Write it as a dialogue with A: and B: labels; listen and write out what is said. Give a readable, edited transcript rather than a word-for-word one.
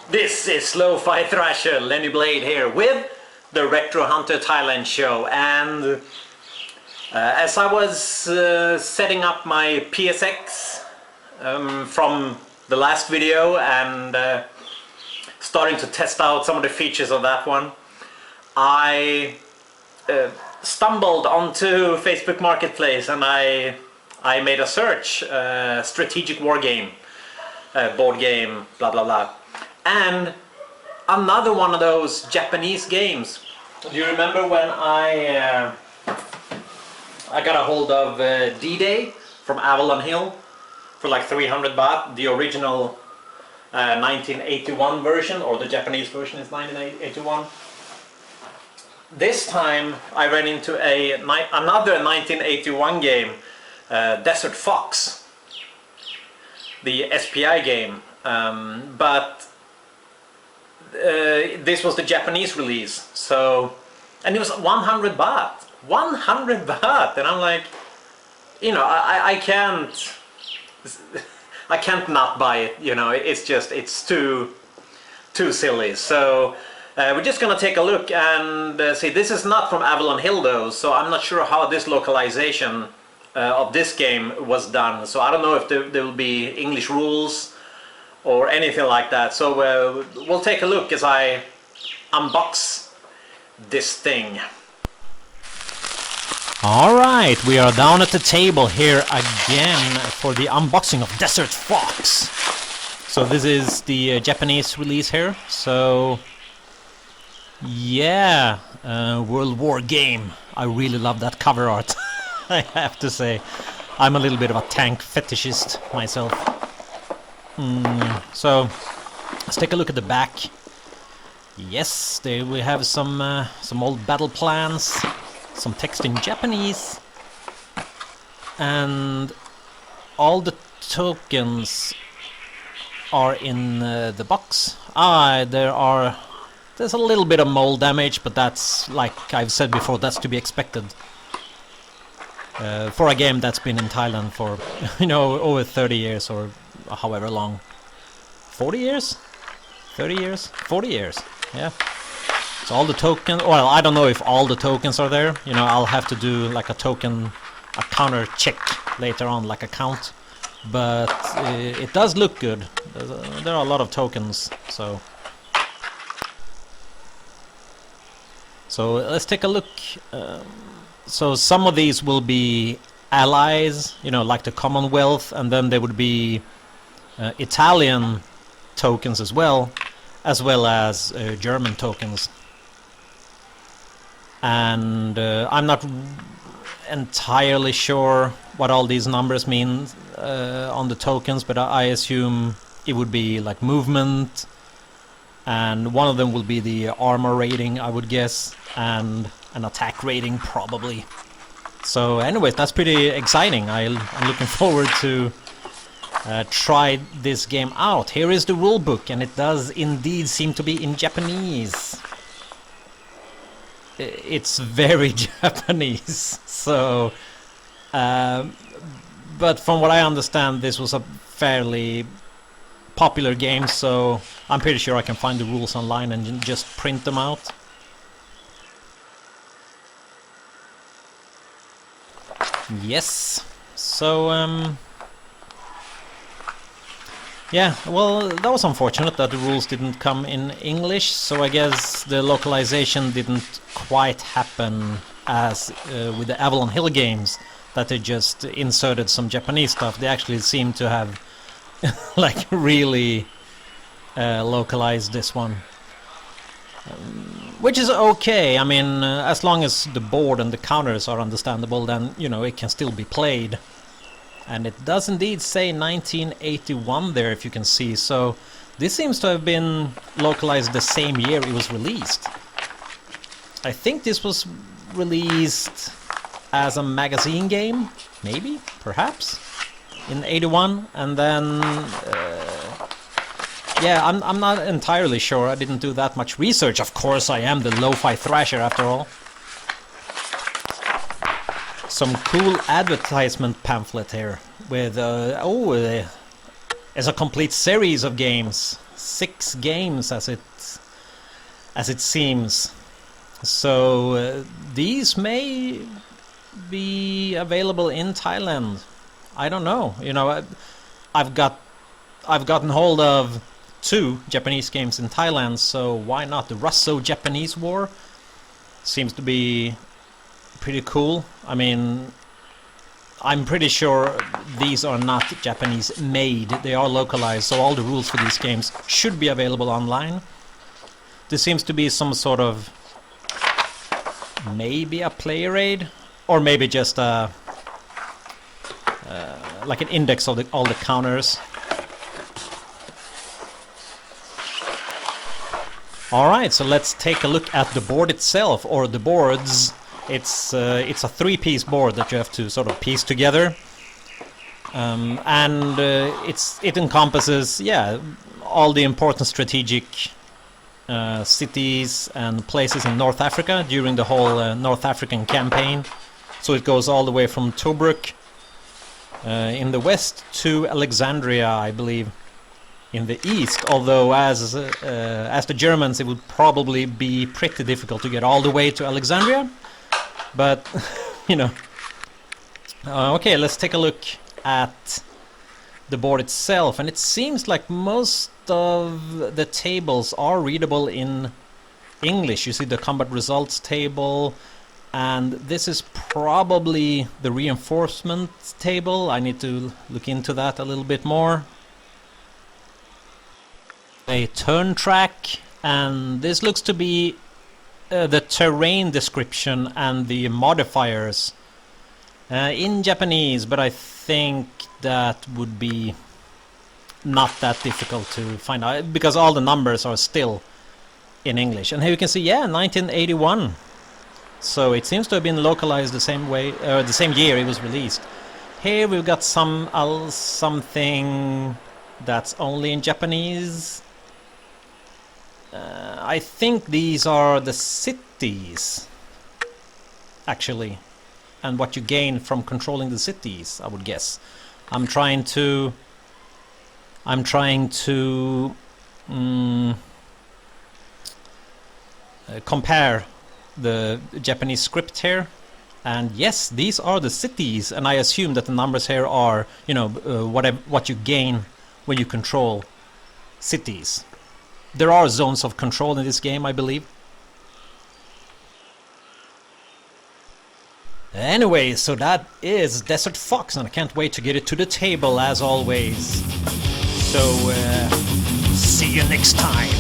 A: This is Lo-Fi Thrasher, Lenny Blade here with the Retro Hunter Thailand show, and as I was setting up my PSX from the last video and starting to test out some of the features of that one, I stumbled onto Facebook Marketplace and I made a search, strategic war game, board game, blah blah blah. And another one of those Japanese games. Do you remember when I got a hold of D-Day from Avalon Hill for like 300 baht, the original 1981 version, or the Japanese version is 1981. This time I ran into another 1981 game, Desert Fox, the SPI game, but this was the Japanese release, so, and it was 100 baht, 100 baht, and I'm like, you know, I can't not buy it, you know, it's just, it's too silly. So we're just gonna take a look and see. This is not from Avalon Hill though, so I'm not sure how this localization of this game was done, so I don't know if there will be English rules or anything like that. So we'll take a look as I unbox this thing. Alright, we are down at the table here again for the unboxing of Desert Fox. So this is the Japanese release here. So yeah, World War game. I really love that cover art. I have to say, I'm a little bit of a tank fetishist myself. So let's take a look at the back. Yes, there we have some old battle plans, some text in Japanese, and all the tokens are in the box. There's a little bit of mold damage, but that's, like I've said before, that's to be expected for a game that's been in Thailand for, you know, over 30 years or however long. 40 years? 30 years? 40 years, yeah. So all the tokens, well, I don't know if all the tokens are there, you know, I'll have to do like a counter check later on, like a count, but it does look good. There are a lot of tokens, so let's take a look. So some of these will be allies, you know, like the Commonwealth, and then there would be Italian tokens as well as German tokens. And I'm not entirely sure what all these numbers mean on the tokens, but I assume it would be like movement, and one of them will be the armor rating, I would guess, and an attack rating probably. So anyways, that's pretty exciting. I'm looking forward to try this game out. Here is the rule book, and it does indeed seem to be in Japanese. It's very Japanese, so but from what I understand, this was a fairly popular game, so I'm pretty sure I can find the rules online and just print them out. Yes, so yeah, well, that was unfortunate that the rules didn't come in English, so I guess the localization didn't quite happen as with the Avalon Hill games, that they just inserted some Japanese stuff. They actually seem to have like really localized this one, which is okay. I mean, as long as the board and the counters are understandable, then, you know, it can still be played. And it does indeed say 1981 there, if you can see, so this seems to have been localized the same year it was released. I think this was released as a magazine game, maybe, perhaps, in 81, and then yeah, I'm not entirely sure. I didn't do that much research. Of course, I am the Lo-Fi Thrasher after all. Some cool advertisement pamphlet here with is a complete series of games. 6 games as it seems. So these may be available in Thailand. I don't know. You know, I've gotten hold of 2 Japanese games in Thailand, so why not? The Russo-Japanese War seems to be pretty cool. I mean, I'm pretty sure these are not Japanese made. They are localized, so all the rules for these games should be available online. There seems to be some sort of maybe a player aid, or maybe just a like an index of all the counters. Alright, so let's take a look at the board itself, or the boards. It's a 3-piece board that you have to sort of piece together. And it encompasses, yeah, all the important strategic cities and places in North Africa during the whole North African campaign. So it goes all the way from Tobruk in the west to Alexandria, I believe, in the east. Although as the Germans, it would probably be pretty difficult to get all the way to Alexandria. But you know, okay, let's take a look at the board itself, and it seems like most of the tables are readable in English. You see the combat results table, and this is probably the reinforcement table. I need to look into that a little bit more. A turn track, and this looks to be the terrain description and the modifiers in Japanese, but I think that would be not that difficult to find out because all the numbers are still in English. And here you can see, yeah, 1981. So it seems to have been localized the same way, the same year it was released. Here we've got something that's only in Japanese. I think these are the cities, actually, and what you gain from controlling the cities, I would guess. I'm trying to compare the Japanese script here, and yes, these are the cities, and I assume that the numbers here are, you know, what you gain when you control cities. There are zones of control in this game, I believe. Anyway, so that is Desert Fox, and I can't wait to get it to the table as always. So, see you next time.